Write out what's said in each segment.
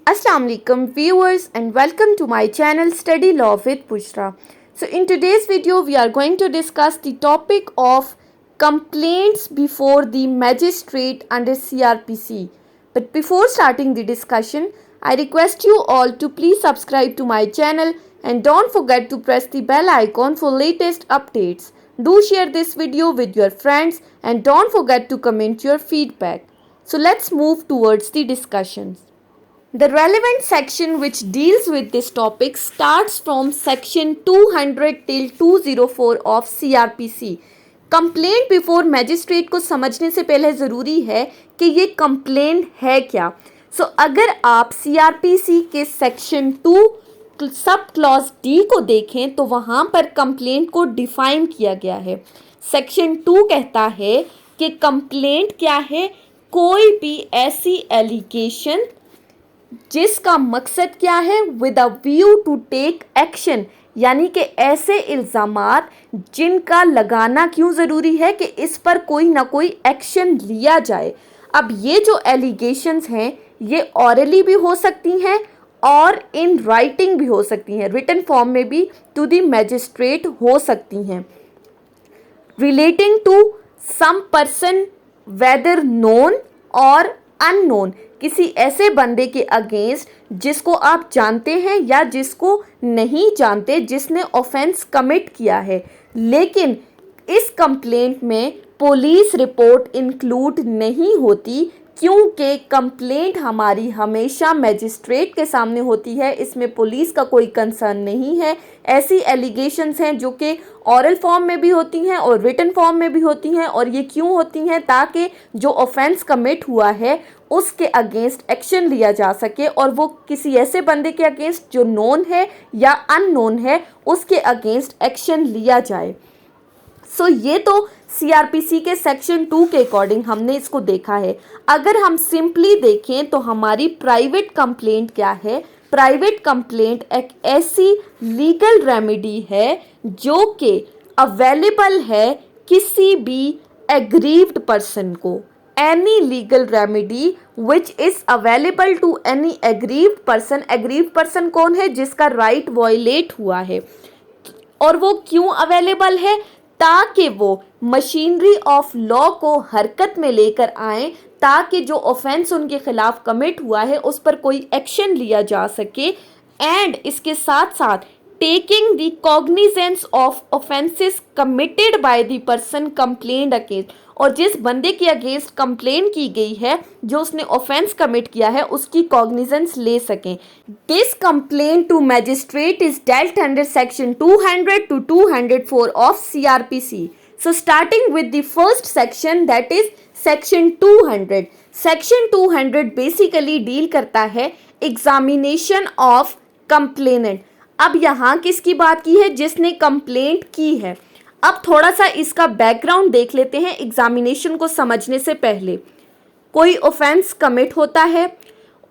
Assalamu alaikum viewers and welcome to my channel Study Law with Bushra. So in today's video we are going to discuss the topic of complaints before the magistrate under CRPC. But before starting the discussion, I request you all to please subscribe to my channel and don't forget to press the bell icon for latest updates. Do share this video with your friends and don't forget to comment your feedback. So let's move towards the discussions. The relevant section which deals with this topic starts from section 200 till 204 of CRPC. Complaint before magistrate को समझने से पहले ज़रूरी है कि ये complaint है क्या. अगर आप CRPC के सेक्शन 2 सब क्लॉज डी को देखें तो वहाँ पर कंप्लेंट को डिफाइन किया गया है. सेक्शन 2 कहता है कि कंप्लेंट क्या है, कोई भी ऐसी एलिगेशन जिसका मकसद क्या है, with a view to take action, यानी कि ऐसे इल्ज़ामात जिनका लगाना क्यों ज़रूरी है कि इस पर कोई ना कोई एक्शन लिया जाए. अब ये जो एलिगेशंस हैं ये ऑरली भी हो सकती हैं और इन राइटिंग भी हो सकती हैं, रिटन फॉर्म में भी टू द मैजिस्ट्रेट हो सकती हैं. Relating to some person whether known और अननोन, किसी ऐसे बंदे के अगेंस्ट जिसको आप जानते हैं या जिसको नहीं जानते, जिसने ऑफेंस कमिट किया है, लेकिन इस कंप्लेंट में पुलिस रिपोर्ट इंक्लूड नहीं होती क्योंकि कंप्लेंट हमारी हमेशा मैजिस्ट्रेट के सामने होती है. इसमें पुलिस का कोई कंसर्न नहीं है. ऐसी एलिगेशंस हैं जो कि ऑरल फॉर्म में भी होती हैं और रिटन फॉर्म में भी होती हैं, और ये क्यों होती हैं, ताकि जो ऑफेंस कमिट हुआ है उसके अगेंस्ट एक्शन लिया जा सके, और वो किसी ऐसे बंदे के अगेंस्ट जो नोन है या अननोन है उसके अगेंस्ट एक्शन लिया जाए. ये तो CRPC के सेक्शन 2 के अकॉर्डिंग हमने इसको देखा है. अगर हम सिंपली देखें तो हमारी प्राइवेट कंप्लेंट क्या है. प्राइवेट कंप्लेंट एक ऐसी लीगल रेमेडी है जो कि अवेलेबल है किसी भी एग्रीव्ड पर्सन को. Any legal remedy which is available to any aggrieved person. Aggrieved person कौन है, जिसका राइट वायलेट हुआ है. और वो क्यों अवेलेबल है, ताकि वो मशीनरी ऑफ लॉ को हरकत में लेकर आए, ताकि जो ऑफेंस उनके खिलाफ कमिट हुआ है उस पर कोई एक्शन लिया जा सके. एंड इसके साथ साथ taking the cognizance of offences committed by the person complained against, और जिस बंदे के अगेंस्ट कंप्लेन की गई है, जो उसने ऑफेंस कमिट किया है, उसकी कॉग्निजेंस ले सकें. This complaint to magistrate is dealt under section 200 to 204 of CRPC. Starting with the first section, that is section 200. Section 200 basically deal करता है एग्जामिनेशन ऑफ कंप्लेनेंट. अब यहाँ किसकी बात की है, जिसने कंप्लेंट की है. अब थोड़ा सा इसका बैकग्राउंड देख लेते हैं एग्जामिनेशन को समझने से पहले. कोई ऑफेंस कमिट होता है,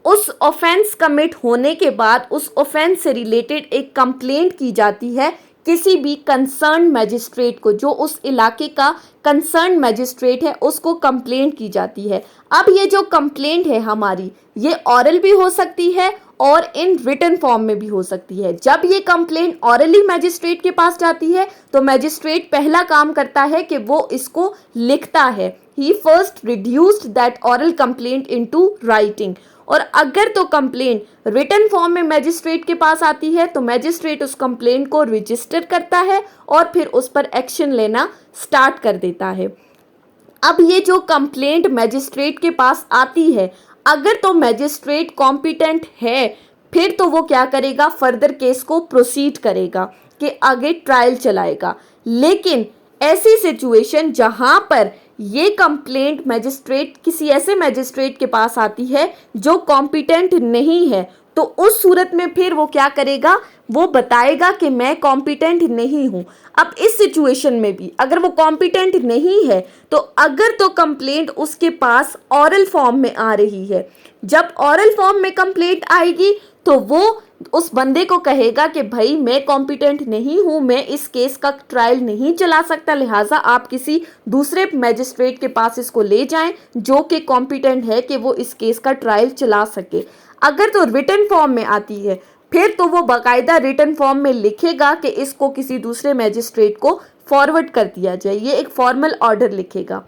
उस ऑफेंस कमिट होने के बाद उस ऑफेंस से रिलेटेड एक कंप्लेंट की जाती है किसी भी कंसर्न मैजिस्ट्रेट को. जो उस इलाके का कंसर्न मैजिस्ट्रेट है उसको कंप्लेंट की जाती है. अब ये जो कंप्लेंट है हमारी, ये ऑरल भी हो सकती है और इन रिटन फॉर्म में भी हो सकती है. जब ये कंप्लेंट ऑरली मैजिस्ट्रेट के पास जाती है तो मैजिस्ट्रेट पहला काम करता है कि वो इसको लिखता है. He first reduced that oral complaint into writing. और अगर तो कंप्लेंट रिटन फॉर्म में मैजिस्ट्रेट के पास आती है तो मैजिस्ट्रेट उस कंप्लेंट को रजिस्टर करता है और फिर उस पर एक्शन लेना स्टार्ट कर देता है. अब ये जो कंप्लेंट मैजिस्ट्रेट के पास आती है, अगर तो मैजिस्ट्रेट कॉम्पिटेंट है, फिर तो वो क्या करेगा, फर्दर केस को प्रोसीड करेगा कि आगे ट्रायल चलाएगा. लेकिन ऐसी सिचुएशन जहां पर ये कंप्लेंट मैजिस्ट्रेट किसी ऐसे मैजिस्ट्रेट के पास आती है जो कॉम्पिटेंट नहीं है, तो उस सूरत में फिर वो क्या करेगा, वो बताएगा कि मैं कॉम्पिटेंट नहीं हूँ. अब इस सिचुएशन में भी अगर वो कॉम्पिटेंट नहीं है तो अगर तो कंप्लेंट उसके पास ऑरल फॉर्म में आ रही है, जब ऑरल फॉर्म में कंप्लेंट आएगी तो वो उस बंदे को कहेगा कि भाई मैं कॉम्पिटेंट नहीं हूँ, मैं इस केस का ट्रायल नहीं चला सकता, लिहाजा आप किसी दूसरे मैजिस्ट्रेट के पास इसको ले जाएं जो कि कॉम्पिटेंट है कि वो इस केस का ट्रायल चला सके. अगर तो रिटन फॉर्म में आती है फिर तो वो बाकायदा रिटन फॉर्म में लिखेगा कि इसको किसी दूसरे मैजिस्ट्रेट को फॉरवर्ड कर दिया जाए, ये एक फॉर्मल ऑर्डर लिखेगा।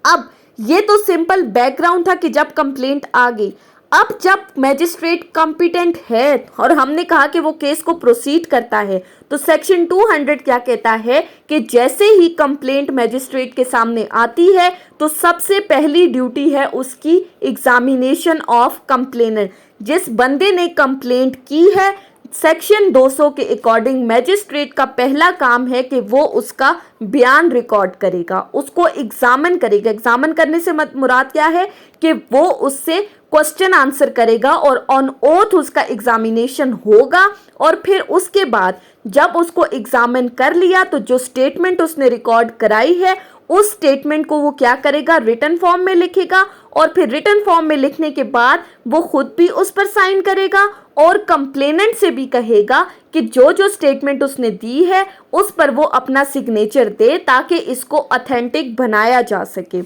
अब ये तो सिंपल बैकग्राउंड था कि जब कंप्लेंट आ गई। अब जब मैजिस्ट्रेट कॉम्पिटेंट है और हमने कहा कि वो केस को प्रोसीड करता है, तो सेक्शन 200 क्या कहता है कि जैसे ही कंप्लेंट मैजिस्ट्रेट के सामने आती है तो सबसे पहली ड्यूटी है उसकी एग्जामिनेशन ऑफ कंप्लेनेंट। जिस बंदे ने कंप्लेंट की है, सेक्शन 200 के अकॉर्डिंग मैजिस्ट्रेट का पहला काम है कि वो उसका बयान रिकॉर्ड करेगा, उसको एग्जामिन करेगा। एग्जामिन करने से मुराद क्या है कि वो उससे क्वेश्चन आंसर करेगा और ऑन ओथ उसका एग्जामिनेशन होगा। और फिर उसके बाद जब उसको एग्जामिन कर लिया तो जो स्टेटमेंट उसने रिकॉर्ड कराई है उस स्टेटमेंट को वो क्या करेगा, रिटन फॉर्म में लिखेगा। और फिर रिटन फॉर्म में लिखने के बाद वो खुद भी उस पर साइन करेगा और कंप्लेनेंट से भी कहेगा कि जो जो स्टेटमेंट उसने दी है उस पर वो अपना सिग्नेचर दे ताकि इसको ऑथेंटिक बनाया जा सके।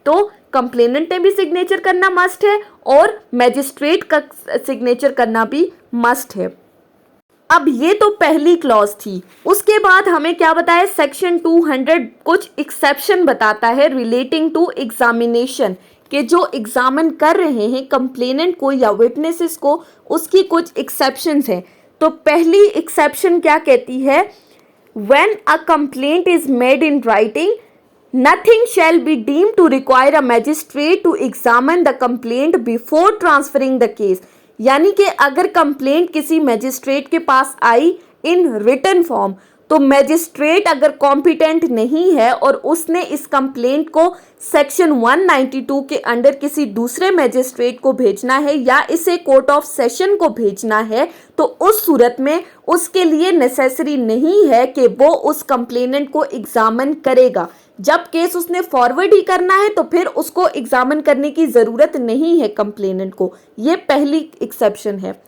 तो कंप्लेनेंट ने भी सिग्नेचर करना मस्ट है और मैजिस्ट्रेट का सिग्नेचर करना भी मस्ट है। अब ये तो पहली क्लॉज थी। उसके बाद हमें क्या बताया, सेक्शन 200 कुछ एक्सेप्शन बताता है रिलेटिंग टू एग्जामिनेशन, कि जो एग्जामिन कर रहे हैं कंप्लेनेंट को या विटनेसेस को, उसकी कुछ एक्सेप्शंस हैं। तो पहली एक्सेप्शन क्या कहती है, when a complaint is made in writing nothing shall be deemed to require a magistrate to examine the complaint before transferring the case। यानी कि अगर कंप्लेंट किसी मैजिस्ट्रेट के पास आई इन रिटन फॉर्म तो मैजिस्ट्रेट अगर कॉम्पिटेंट नहीं है और उसने इस कंप्लेंट को सेक्शन 192 के अंडर किसी दूसरे मैजिस्ट्रेट को भेजना है या इसे कोर्ट ऑफ सेशन को भेजना है, तो उस सूरत में उसके लिए नेसेसरी नहीं है कि वो उस कंप्लेनेंट को एग्जामिन करेगा। जब केस उसने फॉरवर्ड ही करना है तो फिर उसको एग्जामिन करने की ज़रूरत नहीं है कंप्लेनेंट को। ये पहली एक्सेप्शन है।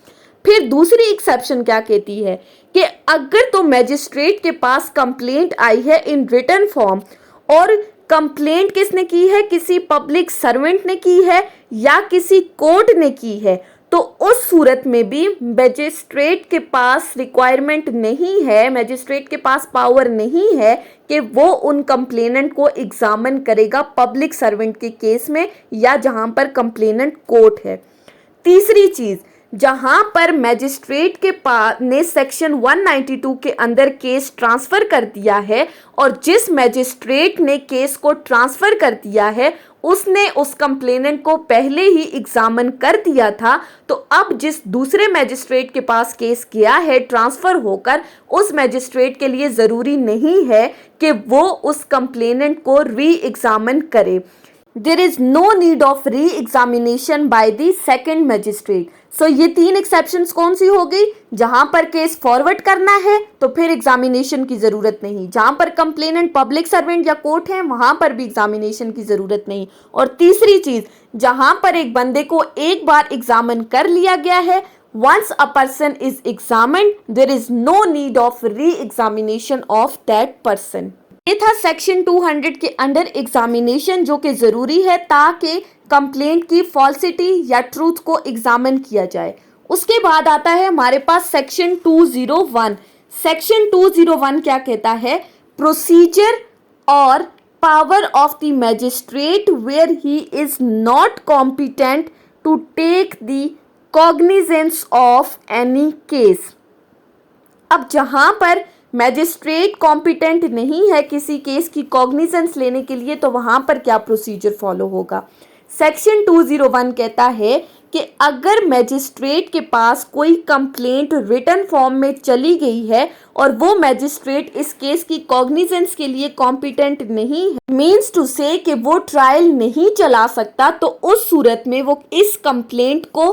फिर दूसरी एक्सेप्शन क्या कहती है कि अगर तो मैजिस्ट्रेट के पास कंप्लेंट आई है इन रिटन फॉर्म और कंप्लेंट किसने की है, किसी पब्लिक सर्वेंट ने की है या किसी कोर्ट ने की है, तो उस सूरत में भी मैजिस्ट्रेट के पास रिक्वायरमेंट नहीं है, मैजिस्ट्रेट के पास पावर नहीं है कि वो उन कंप्लेनेंट को एग्जामिन करेगा पब्लिक सर्वेंट के केस में या जहां पर कंप्लेनेंट कोर्ट है। तीसरी चीज, जहां पर मैजिस्ट्रेट के पास ने सेक्शन 192 के अंदर केस ट्रांसफर कर दिया है और जिस मैजिस्ट्रेट ने केस को ट्रांसफर कर दिया है उसने उस कंप्लेनेंट को पहले ही एग्जामिन कर दिया था, तो अब जिस दूसरे मैजिस्ट्रेट के पास केस गया है ट्रांसफर होकर, उस मैजिस्ट्रेट के लिए ज़रूरी नहीं है कि वो उस कंप्लेनेंट को री एग्जामिन करे। There is no need of re-examination by the second magistrate। So ये तीन एक्सेप्शंस कौन सी हो गई, जहां पर केस फॉरवर्ड करना है तो फिर एग्जामिनेशन की जरूरत नहीं, जहां पर कंप्लेनेंट पब्लिक सर्वेंट या कोर्ट है वहां पर भी एग्जामिनेशन की जरूरत नहीं, और तीसरी चीज, जहां पर एक बंदे को एक बार एग्जामिन कर लिया गया है, once a person is examined there is no need of re-examination of that person। ये था सेक्शन 200 के अंडर एग्जामिनेशन, जो कि ज़रूरी है ताकि कंप्लेंट की फॉल्सिटी या ट्रूथ को एग्जामिन किया जाए। उसके बाद आता है हमारे पास सेक्शन 201। सेक्शन 201 क्या कहता है, प्रोसीजर और power of the magistrate where he is not competent to take the cognizance of any case. अब जहां पर मैजिस्ट्रेट कॉम्पिटेंट नहीं है किसी केस की कॉग्निजेंस लेने के लिए, तो वहां पर क्या प्रोसीजर फॉलो होगा। सेक्शन 201 कहता है कि अगर मैजिस्ट्रेट के पास कोई कंप्लेंट रिटन फॉर्म में चली गई है और वो मैजिस्ट्रेट इस केस की कॉग्निजेंस के लिए कॉम्पिटेंट नहीं है, मीन्स टू से कि वो ट्रायल नहीं चला सकता, तो उस सूरत में वो इस कंप्लेंट को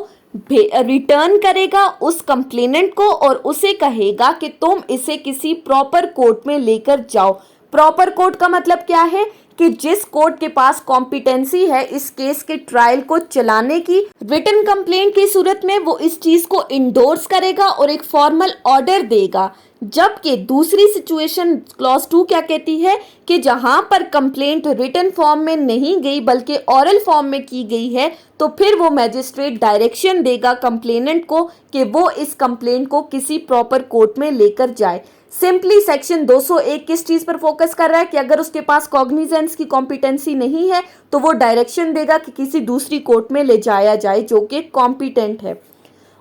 रिटर्न करेगा उस कंप्लेनेंट को और उसे कहेगा कि तुम इसे किसी प्रॉपर कोर्ट में लेकर जाओ। प्रॉपर कोर्ट का मतलब क्या है कि जिस कोर्ट के पास कॉम्पिटेंसी है इस केस के ट्रायल को चलाने की, रिटन कंप्लेंट की सूरत में वो इस चीज को इंडोर्स करेगा और एक फॉर्मल ऑर्डर देगा। जबकि दूसरी सिचुएशन क्लॉज 2 क्या कहती है कि जहां पर कंप्लेंट रिटन फॉर्म में नहीं गई बल्कि ऑरल फॉर्म में की गई है, तो फिर वो मैजिस्ट्रेट डायरेक्शन देगा कंप्लेनेंट को कि वो इस कंप्लेंट को किसी प्रॉपर कोर्ट में लेकर जाए। सिंपली सेक्शन 201 किस चीज पर फोकस कर रहा है कि अगर उसके पास कॉग्निजेंस की कॉम्पिटेंसी नहीं है तो वो डायरेक्शन देगा कि किसी दूसरी कोर्ट में ले जाया जाए जो कि कॉम्पिटेंट है।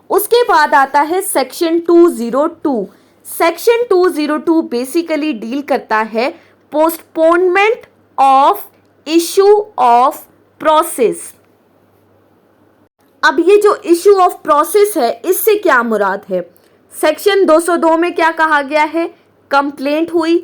उसके बाद आता है सेक्शन 202। सेक्शन 202 बेसिकली डील करता है postponement of issue of process. अब ये जो इशू ऑफ प्रोसेस है इससे क्या मुराद है? सेक्शन 202 में क्या कहा गया है? कंप्लेंट हुई,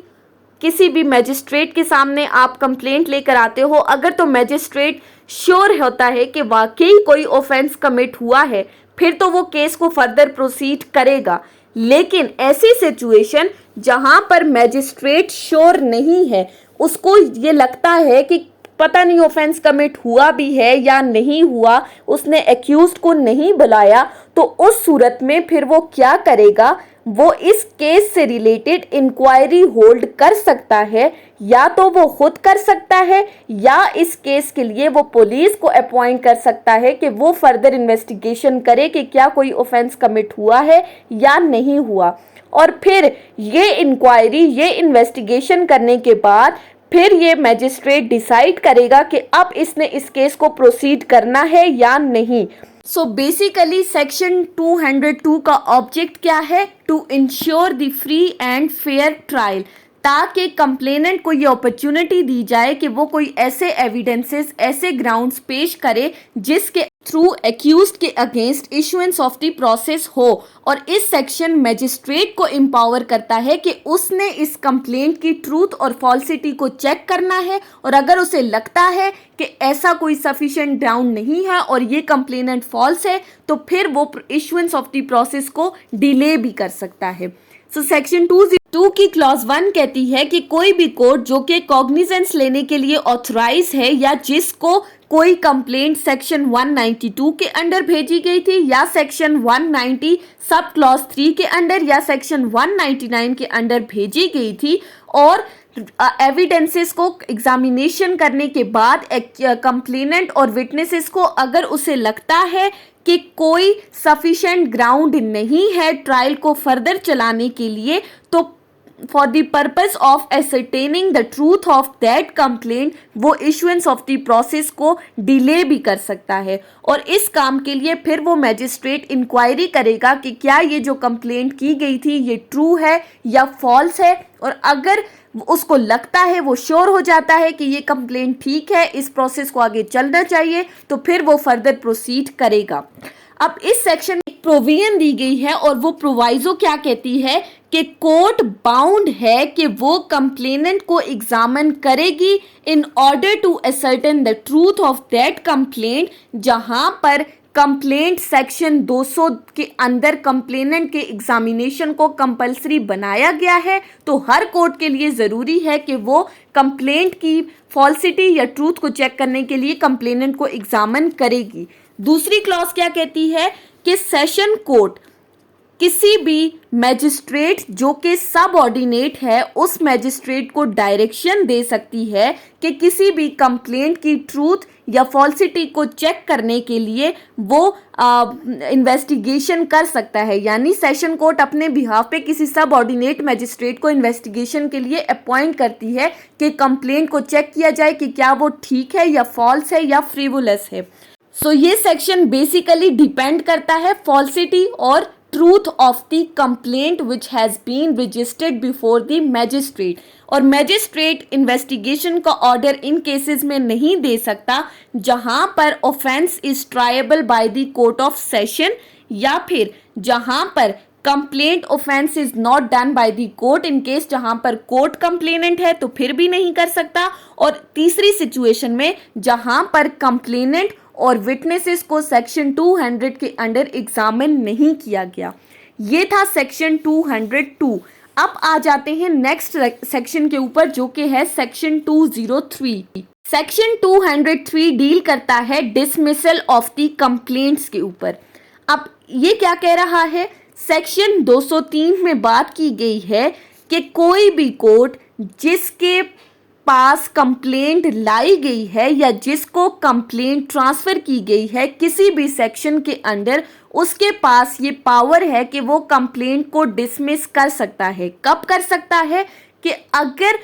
किसी भी मैजिस्ट्रेट के सामने आप कंप्लेंट लेकर आते हो, अगर तो मैजिस्ट्रेट श्योर होता है कि वाकई कोई ऑफेंस कमिट हुआ है फिर तो वो केस को फर्दर प्रोसीड करेगा। लेकिन ऐसी सिचुएशन जहां पर मैजिस्ट्रेट श्योर नहीं है, उसको ये लगता है कि पता नहीं ऑफेंस कमिट हुआ भी है या नहीं हुआ, उसने एक्यूज्ड को नहीं बुलाया, तो उस सूरत में फिर वो क्या करेगा? वो इस केस से रिलेटेड इंक्वायरी होल्ड कर सकता है, या तो वो खुद कर सकता है या इस केस के लिए वो पुलिस को अपॉइंट कर सकता है कि वो फर्दर इन्वेस्टिगेशन करे कि क्या कोई ऑफेंस कमिट हुआ है या नहीं हुआ। और फिर ये इंक्वायरी, ये इन्वेस्टिगेशन करने के बाद फिर ये मैजिस्ट्रेट डिसाइड करेगा कि अब इसने इस केस को प्रोसीड करना है या नहीं। सो बेसिकली सेक्शन 202 का ऑब्जेक्ट क्या है? To ensure the free and fair trial, ताकि कंप्लेनेंट को ये अपॉर्चुनिटी दी जाए कि वो कोई ऐसे एविडेंसेस, ऐसे ग्राउंड्स पेश करे जिसके थ्रू एक्यूज्ड के against issuance of the process हो। और इस सेक्शन मैजिस्ट्रेट को एम्पावर करता है कि उसने इस कंप्लेंट की ट्रूथ और फॉल्सिटी को चेक करना है, और अगर उसे लगता है कि ऐसा कोई सफिशिएंट ग्राउंड नहीं है और ये कंप्लेनेंट फॉल्स है, तो फिर वो इशुएंस ऑफ द प्रोसेस को डिले भी कर सकता है। सो सेक्शन 202 की क्लॉज 1 कहती है कि कोई भी कोर्ट जो कि कॉग्निजेंस लेने के लिए ऑथराइज है या जिसको कोई कंप्लेंट सेक्शन 192 के अंडर भेजी गई थी या सेक्शन 190 सब क्लॉज 3 के अंडर या सेक्शन 199 के अंडर भेजी गई थी, और एविडेंसेस को एग्जामिनेशन करने के बाद कंप्लेनेंट और विटनेसेस को अगर उसे लगता है कि कोई सफिशिएंट ग्राउंड नहीं है ट्रायल को फर्दर चलाने के लिए, तो for the purpose of ascertaining the truth of that complaint वो इशुएंस ऑफ द प्रोसेस को डिले भी कर सकता है। और इस काम के लिए फिर वो मैजिस्ट्रेट इंक्वायरी करेगा कि क्या ये जो कंप्लेंट की गई थी ये ट्रू है या फॉल्स है, और अगर उसको लगता है, वो श्योर हो जाता है कि ये कंप्लेंट ठीक है, इस प्रोसेस को आगे चलना चाहिए, तो फिर वो फर्दर प्रोसीड करेगा। अब इस सेक्शन में एक प्रोविजन दी गई है और वो प्रोवाइजो क्या कहती है कि कोर्ट बाउंड है कि वो कंप्लेनेंट को एग्जामिन करेगी in order to ascertain the truth of that complaint. जहां पर कंप्लेंट सेक्शन 200 के अंदर कंप्लेनेंट के एग्जामिनेशन को कंपलसरी बनाया गया है, तो हर कोर्ट के लिए ज़रूरी है कि वो कंप्लेंट की फॉल्सिटी या ट्रूथ को चेक करने के लिए कंप्लेनेंट को एग्जामिन करेगी। दूसरी क्लॉज क्या कहती है कि सेशन कोर्ट किसी भी मैजिस्ट्रेट जो कि सब ऑर्डिनेट है उस मैजिस्ट्रेट को डायरेक्शन दे सकती है कि किसी भी कंप्लेंट की ट्रूथ या फॉल्सिटी को चेक करने के लिए वो इन्वेस्टिगेशन कर सकता है। यानी सेशन कोर्ट अपने बिहाफ पे किसी सब ऑर्डिनेट मैजिस्ट्रेट को इन्वेस्टिगेशन के लिए अपॉइंट करती है कि कंप्लेंट को चेक किया जाए कि क्या वो ठीक है या फॉल्स है या फ्रीवुलस है। सो ये सेक्शन बेसिकली डिपेंड करता है फॉल्सिटी और truth of the complaint which has been registered before the magistrate. और मैजिस्ट्रेट इन्वेस्टिगेशन का ऑर्डर इन केसेस में नहीं दे सकता जहां पर offence is triable by the court of session, या फिर जहां पर complaint offence is not done by the court. In case जहां पर कोर्ट कंप्लेनेंट है तो फिर भी नहीं कर सकता। और तीसरी सिचुएशन में जहां पर कंप्लेनेंट और विटनेसेस को सेक्शन 200 के अंडर एग्जामिन नहीं किया गया। ये था सेक्शन 202। अब आ जाते हैं नेक्स्ट सेक्शन के ऊपर, जो कि है सेक्शन 203। सेक्शन 203 डील करता है डिसमिसल ऑफ द कंप्लेंट्स के ऊपर। अब ये क्या कह रहा है, सेक्शन 203 में बात की गई है कि कोई भी कोर्ट जिसके पास कंप्लेंट लाई गई है या जिसको कंप्लेंट ट्रांसफर की गई है किसी भी सेक्शन के अंडर, उसके पास ये पावर है कि वो कंप्लेंट को डिसमिस कर सकता है। कब कर सकता है, कि अगर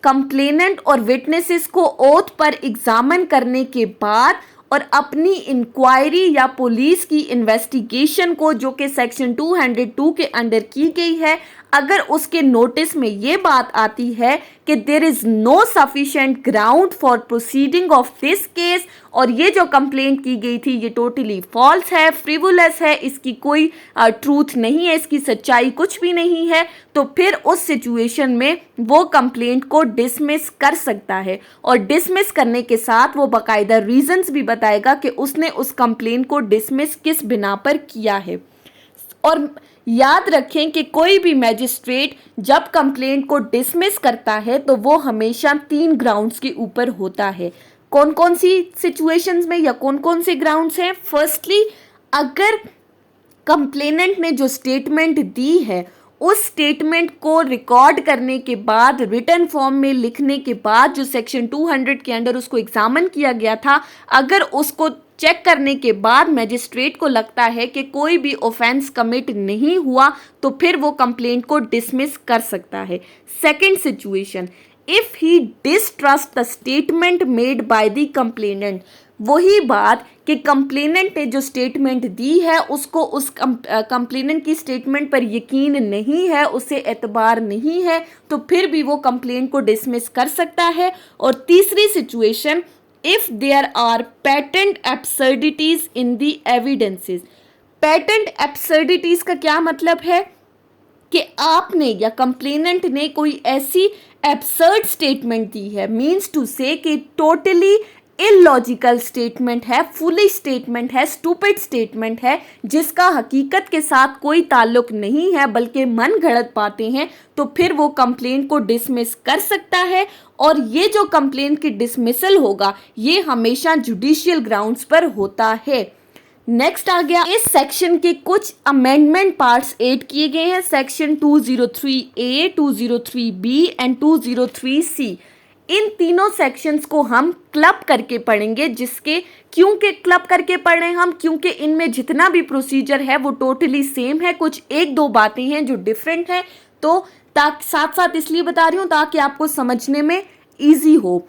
कंप्लेनेंट और विटनेसेस को ओथ पर एग्जामिन करने के बाद और अपनी इंक्वायरी या पुलिस की इन्वेस्टिगेशन को, जो कि सेक्शन 202 के अंडर की गई है, अगर उसके नोटिस में ये बात आती है कि there is no sufficient ground for proceeding of this case, और ये जो कंप्लेंट की गई थी ये टोटली फॉल्स है, फ्रिवुलस है, इसकी कोई ट्रूथ नहीं है, इसकी सच्चाई कुछ भी नहीं है, तो फिर उस सिचुएशन में वो कंप्लेंट को डिसमिस कर सकता है। और डिसमिस करने के साथ वो बाकायदा रीजंस भी बताएगा कि उसने उस कंप्लेंट को डिसमिस किस बिना पर किया है। और याद रखें कि कोई भी मैजिस्ट्रेट जब कंप्लेंट को डिसमिस करता है तो वो हमेशा 3 ग्राउंड्स के ऊपर होता है। कौन कौन सी सिचुएशंस में या कौन कौन से ग्राउंड्स हैं? फर्स्टली, अगर कंप्लेनेंट ने जो स्टेटमेंट दी है उस स्टेटमेंट को रिकॉर्ड करने के बाद, रिटन फॉर्म में लिखने के बाद, जो सेक्शन 200 के अंडर उसको एग्जामिन किया गया था, अगर उसको चेक करने के बाद मैजिस्ट्रेट को लगता है कि कोई भी ऑफेंस कमिट नहीं हुआ, तो फिर वो कंप्लेंट को डिसमिस कर सकता है। Second situation, if he distrust the statement made by the complainant, वही बात कि कंप्लेनेंट ने जो स्टेटमेंट दी है उसको उस कंप्लेनेंट की स्टेटमेंट पर यकीन नहीं है, उसे एतबार नहीं है, तो फिर भी वो कंप्लेंट को डिसमिस कर सकता है। और तीसरी situation, if there are patent absurdities in the evidences. Patent absurdities का क्या मतलब है, कि आपने या कंप्लेनेंट ने कोई ऐसी एब्सर्ड स्टेटमेंट दी है, मीन्स टू से कि टोटली इलॉजिकल स्टेटमेंट है, फुलिश स्टेटमेंट है, स्टूपिड स्टेटमेंट है, जिसका हकीकत के साथ कोई ताल्लुक नहीं है बल्कि मन गढ़ंत बातें हैं, तो फिर वो कंप्लेंट को डिसमिस कर सकता है। और ये जो कंप्लेंट की डिसमिसल होगा ये हमेशा जुडिशियल ग्राउंड्स पर होता है। नेक्स्ट आ गया, इस सेक्शन के कुछ अमेंडमेंट पार्ट्स ऐड किए गए हैं, section 203A, 203B and 203C। इन तीनों सेक्शंस को हम क्लब करके पढ़ेंगे, जिसके क्योंकि क्लब करके पढ़ रहे हैं हम, क्योंकि इनमें जितना भी प्रोसीजर है वो टोटली सेम है, कुछ एक दो बातें हैं जो डिफरेंट है, तो साथ साथ इसलिए बता रही हूँ ताकि आपको समझने में ईजी हो।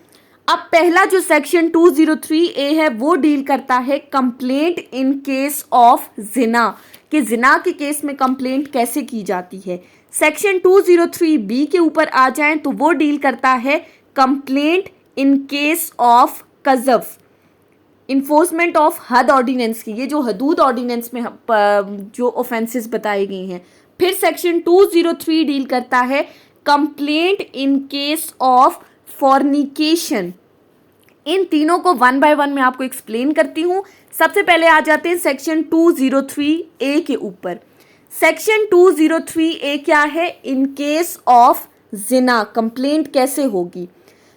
अब पहला जो सेक्शन 203A है वो डील करता है कंप्लेंट इन केस ऑफ जिना, कि जिना के केस में कंप्लेंट कैसे की जाती है। सेक्शन 203B के ऊपर आ जाएं तो वो डील करता है कंप्लेंट इन केस ऑफ कज़फ, इन्फोर्समेंट ऑफ हद ऑर्डिनेंस की, ये जो हदूद ऑर्डिनेंस में जो ऑफेंसेस बताए गए हैं। फिर सेक्शन 203 डील करता है complaint in case of fornication. इन तीनों को वन बाय वन मैं आपको एक्सप्लेन करती हूँ। सबसे पहले आ जाते हैं सेक्शन 203A के ऊपर। सेक्शन 203A क्या है? इन केस ऑफ जिना कंप्लेंट कैसे होगी?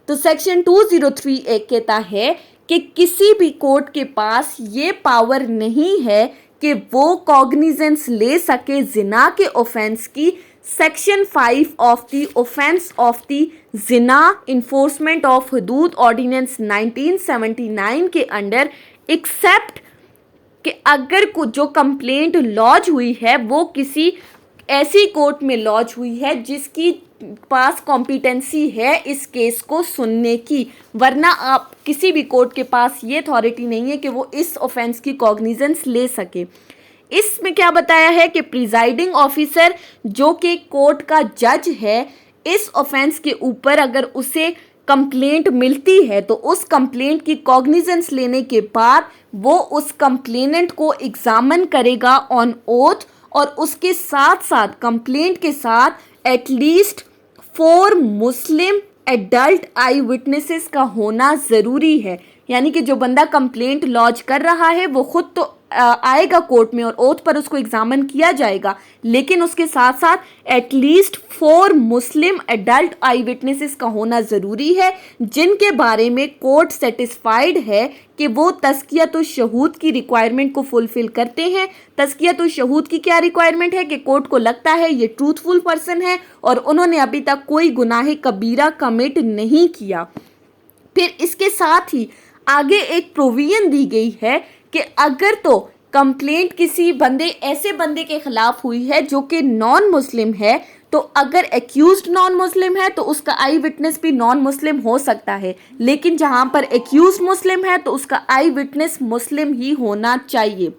तो सेक्शन 203A कहता है कि किसी भी कोर्ट के पास ये पावर नहीं है कि वो कॉग्निजेंस ले सके जिना के ऑफेंस की। Section 5 of the offence of the जिना इन्फोर्समेंट ऑफ हदूद ऑर्डिनेंस 1979 के अंडर, एक्सेप्ट कि अगर जो कंप्लेंट लॉज हुई है वो किसी ऐसी कोर्ट में लॉज हुई है जिसकी पास कॉम्पिटेंसी है इस केस को सुनने की, वरना आप किसी भी कोर्ट के पास ये अथॉरिटी नहीं है कि वो इस ऑफेंस की कॉग्निजेंस ले सके। इसमें क्या बताया है कि प्रिजाइडिंग ऑफिसर जो कि कोर्ट का जज है, इस ऑफेंस के ऊपर अगर उसे कंप्लेंट मिलती है तो उस कंप्लेंट की कॉग्निजेंस लेने के बाद वो उस कंप्लेनेंट को एग्जामिन करेगा ऑन ओथ, और उसके साथ साथ कंप्लेंट के साथ एटलीस्ट 4 मुस्लिम एडल्ट आई विटनेसेस का होना ज़रूरी है। यानी कि जो बंदा कंप्लेंट लॉन्च कर रहा है वो खुद तो आएगा कोर्ट में और ओथ पर उसको एग्जामिन किया जाएगा, लेकिन उसके साथ साथ एटलीस्ट 4 मुस्लिम एडल्ट आई विटनेसेस का होना ज़रूरी है, जिनके बारे में कोर्ट सेटिस्फाइड है कि वो तज़कियत शहूद की रिक्वायरमेंट को फुलफिल करते हैं। तज़कियत शहूद की क्या रिक्वायरमेंट है कि कोर्ट को लगता है ये ट्रूथफुल पर्सन है और उन्होंने अभी तक कोई गुनाह कबीरा कमिट नहीं किया। फिर इसके साथ ही आगे एक प्रोविजन दी गई है कि अगर तो कंप्लेंट किसी ऐसे बंदे के खिलाफ हुई है जो कि नॉन मुस्लिम है, तो अगर एक्यूज्ड नॉन मुस्लिम है तो उसका आई विटनेस भी नॉन मुस्लिम हो सकता है, लेकिन जहां पर एक्यूज्ड मुस्लिम है तो उसका आई विटनेस मुस्लिम ही होना चाहिए।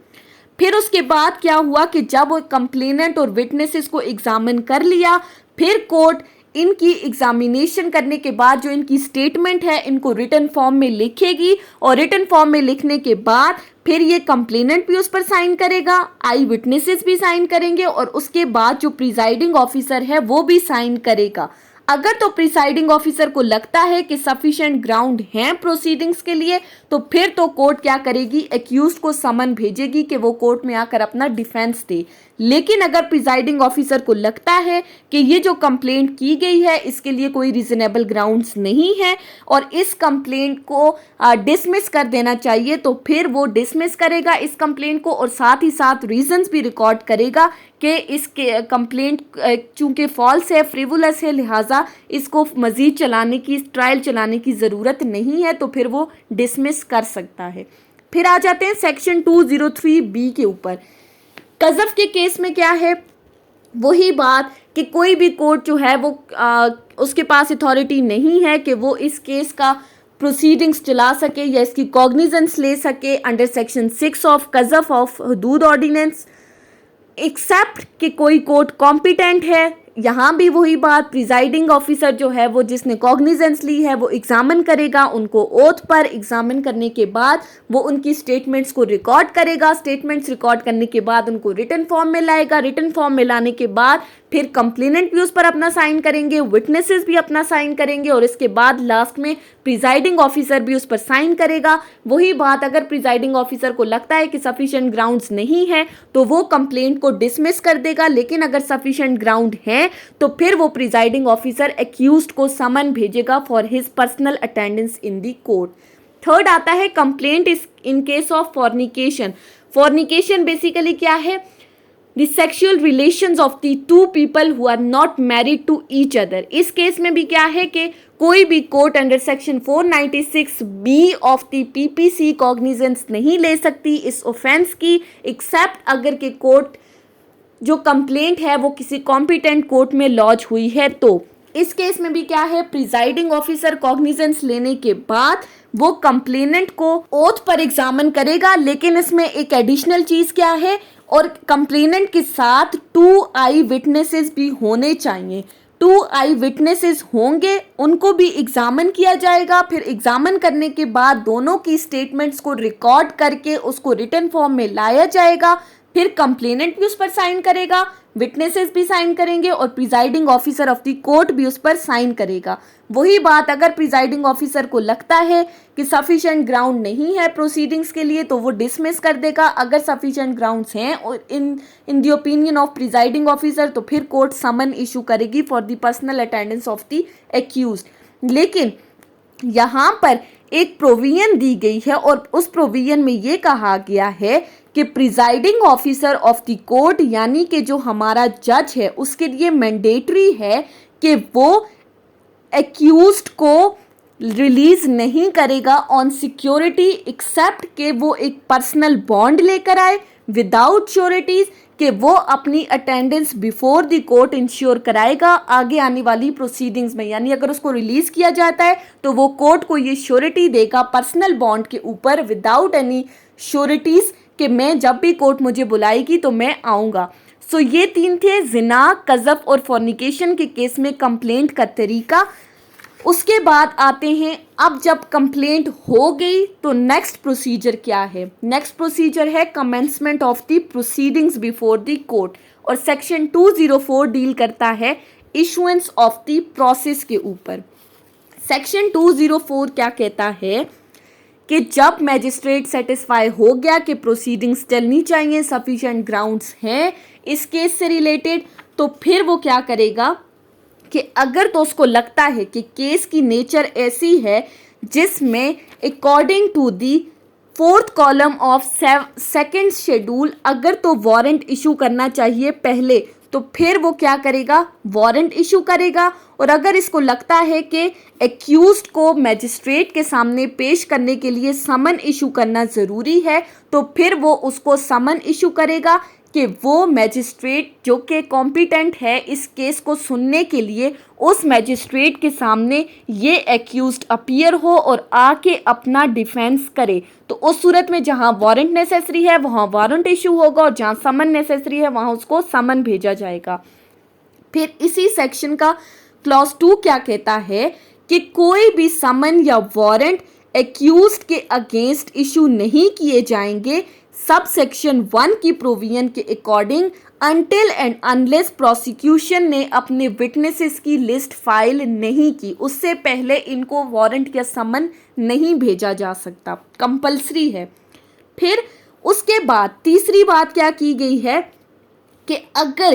फिर उसके बाद क्या हुआ कि जब वो कंप्लेनेंट और विटनेसेस को एग्जामिन कर लिया, फिर कोर्ट इनकी एग्जामिनेशन करने के बाद जो इनकी स्टेटमेंट है इनको रिटन फॉर्म में लिखेगी और रिटन फॉर्म में लिखने के बाद फिर ये कंप्लेनेंट भी उस पर साइन करेगा, आई विटनेसेस भी साइन करेंगे और उसके बाद जो प्रिजाइडिंग ऑफिसर है वो भी साइन करेगा। अगर तो प्रिसाइडिंग ऑफिसर को लगता है कि सफिशिएंट ग्राउंड हैं प्रोसीडिंग्स के लिए, तो फिर तो कोर्ट क्या करेगी, एक्यूज्ड को समन भेजेगी कि वो कोर्ट में आकर अपना डिफेंस दे। लेकिन अगर प्रिसाइडिंग ऑफिसर को लगता है कि ये जो कंप्लेंट की गई है इसके लिए कोई रीजनेबल ग्राउंड्स नहीं है और इस कंप्लेंट को डिसमिस कर देना चाहिए, तो फिर वो डिसमिस करेगा इस कंप्लेंट को और साथ ही साथ रीजंस भी रिकॉर्ड करेगा कि इसके कंप्लेंट चूंकि फॉल्स है, फ्रिवुलस है, लिहाजा इसको मजीद ट्रायल चलाने की ज़रूरत नहीं है, तो फिर वो डिसमिस कर सकता है। फिर आ जाते हैं सेक्शन 203B के ऊपर। कज़फ के केस में क्या है, वही बात कि कोई भी कोर्ट जो है वो उसके पास अथॉरिटी नहीं है कि वो इस केस का प्रोसीडिंग्स चला सके या इसकी कॉग्निजेंस ले सके अंडर सेक्शन 6 ऑफ कज़फ ऑफ हदूद ऑर्डिनेंस, एक्सेप्ट कि कोई कोर्ट कॉम्पिटेंट है। यहाँ भी वही बात, प्रिजाइडिंग ऑफिसर जो है वो जिसने कॉग्निजेंस ली है वो एग्जामिन करेगा, उनको ओथ पर एग्जामिन करने के बाद वो उनकी स्टेटमेंट्स को रिकॉर्ड करेगा, स्टेटमेंट्स रिकॉर्ड करने के बाद उनको रिटन फॉर्म में लाएगा, रिटन फॉर्म में लाने के बाद फिर कंप्लेनेंट भी उस पर अपना साइन करेंगे, विटनेसेस भी अपना साइन करेंगे और इसके बाद लास्ट में प्रिजाइडिंग ऑफिसर भी उस पर साइन करेगा। वही बात, अगर प्रिजाइडिंग ऑफिसर को लगता है कि सफिशिएंट ग्राउंड्स नहीं है तो वो कंप्लेंट को डिसमिस कर देगा, लेकिन अगर सफिशिएंट ग्राउंड है तो फिर वो प्रिजाइडिंग ऑफिसर एक्यूज्ड को समन भेजेगा for his personal attendance in the court. Third आता है complaint in case of fornication. Fornication basically क्या है, the sexual relations of the two people who are not married to each other। इस case में भी क्या है कि कोई भी court under section 496B of the PPC cognizance नहीं ले सकती इस ऑफेंस की, एक्सेप्ट अगर के कोर्ट जो कंप्लेंट है वो किसी कॉम्पिटेंट कोर्ट में लॉज हुई है। तो इस केस में भी क्या है, प्रिजाइडिंग ऑफिसर कॉग्निजेंस लेने के बाद वो कंप्लेनेंट को ओथ पर एग्जामिन करेगा, लेकिन इसमें एक एडिशनल चीज क्या है, और कंप्लेनेंट के साथ 2 आई विटनेसेस भी होने चाहिए। 2 आई विटनेसेस होंगे, उनको भी एग्जामिन किया जाएगा, फिर एग्जामिन करने के बाद दोनों की स्टेटमेंट्स को रिकॉर्ड करके उसको रिटन फॉर्म में लाया जाएगा, फिर कंप्लेनेंट भी उस पर साइन करेगा, विटनेसेस भी साइन करेंगे और presiding officer of the court भी उस पर साइन करेगा। वही बात, अगर प्रिजाइडिंग ऑफिसर को लगता है कि सफिशिएंट ग्राउंड नहीं है प्रोसीडिंग्स के लिए तो वो डिसमिस कर देगा। अगर सफिशिएंट ग्राउंड्स हैं और in the opinion of presiding officer तो फिर कोर्ट समन इशू करेगी for the personal attendance of the accused. लेकिन यहाँ पर एक प्रोविजन दी गई है और उस प्रोविजन में ये कहा गया है कि presiding officer of the court यानी कि जो हमारा जज है उसके लिए मैंडेटरी है कि वो एक्यूज्ड को रिलीज नहीं करेगा ऑन सिक्योरिटी, एक्सेप्ट कि वो एक पर्सनल बॉन्ड लेकर आए विदाउट श्योरिटीज, कि वो अपनी attendance before the court ensure कराएगा आगे आने वाली प्रोसीडिंग्स में। यानी अगर उसको रिलीज किया जाता है तो वो कोर्ट को ये श्योरिटी देगा पर्सनल बॉन्ड के ऊपर विदाउट एनी श्योरिटीज कि मैं जब भी कोर्ट मुझे बुलाएगी तो मैं आऊँगा। सो ये 3 थे जिना, कज़फ और फॉर्निकेशन के केस में कंप्लेंट का तरीका। उसके बाद आते हैं, अब जब कंप्लेंट हो गई तो नेक्स्ट प्रोसीजर क्या है। नेक्स्ट प्रोसीजर है commencement of the proceedings before the court और सेक्शन 204 डील करता है इशुएंस ऑफ द प्रोसेस के ऊपर। सेक्शन 204 क्या कहता है कि जब मैजिस्ट्रेट सेटिस्फाई हो गया कि प्रोसीडिंग्स चलनी चाहिए, सफिशिएंट ग्राउंड्स हैं इस केस से रिलेटेड, तो फिर वो क्या करेगा कि अगर तो उसको लगता है कि केस की नेचर ऐसी है जिसमें according to the fourth column of second schedule अगर तो वारंट इशू करना चाहिए पहले, तो फिर वो क्या करेगा, वारंट इशू करेगा। और अगर इसको लगता है कि एक्यूज्ड को मैजिस्ट्रेट के सामने पेश करने के लिए समन इशू करना ज़रूरी है, तो फिर वो उसको समन इशू करेगा कि वो मैजिस्ट्रेट जो कि कॉम्पिटेंट है इस केस को सुनने के लिए, उस मैजिस्ट्रेट के सामने ये एक्यूज्ड अपीयर हो और आके अपना डिफेंस करे। तो उस सूरत में जहां वारंट नेसेसरी है वहां वारंट इशू होगा और जहां समन नेसेसरी है वहां उसको समन भेजा जाएगा। फिर इसी सेक्शन का क्लॉज 2 क्या कहता है कि कोई भी समन या वारंट एक्यूज्ड के अगेंस्ट इशू नहीं किए जाएंगे सब सेक्शन 1 की प्रोविजन के according until and unless prosecution ने अपने विटनेसेस की लिस्ट फाइल नहीं की, उससे पहले इनको वारंट या समन नहीं भेजा जा सकता, कंपल्सरी है। फिर उसके बाद तीसरी बात क्या की गई है कि अगर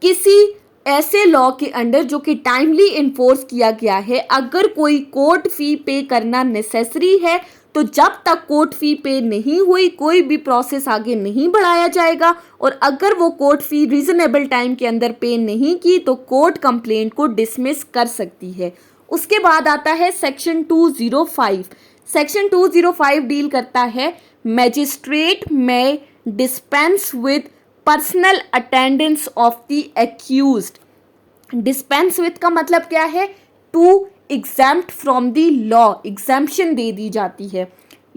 किसी ऐसे लॉ के अंडर जो कि टाइमली इन्फोर्स किया गया है, अगर कोई कोर्ट फी पे करना नेसेसरी है, तो जब तक कोर्ट फी पे नहीं हुई कोई भी प्रोसेस आगे नहीं बढ़ाया जाएगा। और अगर वो कोर्ट फी रीजनेबल टाइम के अंदर पे नहीं की तो कोर्ट कंप्लेंट को डिसमिस कर सकती है। उसके बाद आता है सेक्शन 205। सेक्शन 205 डील करता है मैजिस्ट्रेट में dispense with personal attendance of the accused. Dispense with का मतलब क्या है, टू एग्जैम्प्ट फ्रॉम द लॉ, एग्जैम्पशन दे दी जाती है।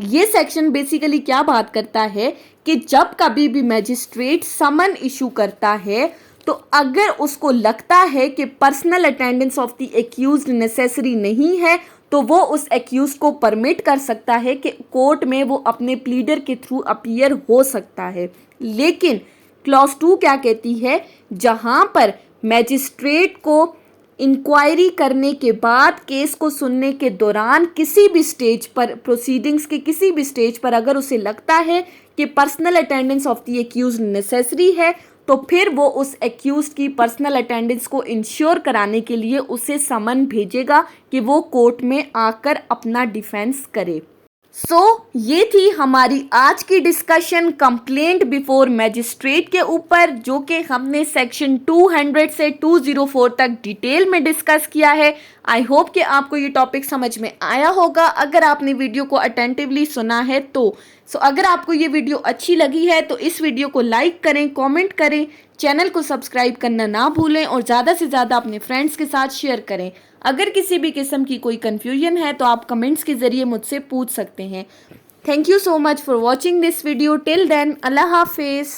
ये सेक्शन बेसिकली क्या बात करता है कि जब कभी भी मैजिस्ट्रेट समन इशू करता है तो अगर उसको लगता है कि personal attendance of the accused necessary नहीं है तो वो उस एक्यूज को परमिट कर सकता है कि कोर्ट में वो अपने प्लीडर के थ्रू अपीयर हो सकता है। लेकिन क्लॉज 2 क्या कहती है, जहां पर मैजिस्ट्रेट को इंक्वायरी करने के बाद केस को सुनने के दौरान किसी भी स्टेज पर, प्रोसीडिंग्स के किसी भी स्टेज पर अगर उसे लगता है कि personal attendance of the accused necessary है, तो फिर वो उस एक्यूज्ड की पर्सनल अटेंडेंस को इंश्योर कराने के लिए उसे समन भेजेगा कि वो कोर्ट में आकर अपना डिफेंस करे। ये थी हमारी आज की डिस्कशन कंप्लेंट बिफोर मैजिस्ट्रेट के ऊपर, जो कि हमने सेक्शन 200 से 204 तक डिटेल में डिस्कस किया है। आई होप कि आपको ये टॉपिक समझ में आया होगा अगर आपने वीडियो को अटेंटिवली सुना है तो। अगर आपको ये वीडियो अच्छी लगी है तो इस वीडियो को लाइक करें, कॉमेंट करें, चैनल को सब्सक्राइब करना ना भूलें और ज़्यादा से ज़्यादा अपने फ्रेंड्स के साथ शेयर करें। अगर किसी भी किस्म की कोई कन्फ्यूजन है तो आप कमेंट्स के ज़रिए मुझसे पूछ सकते हैं। Thank you so much for watching this video. Till then, अल्लाह हाफिज़।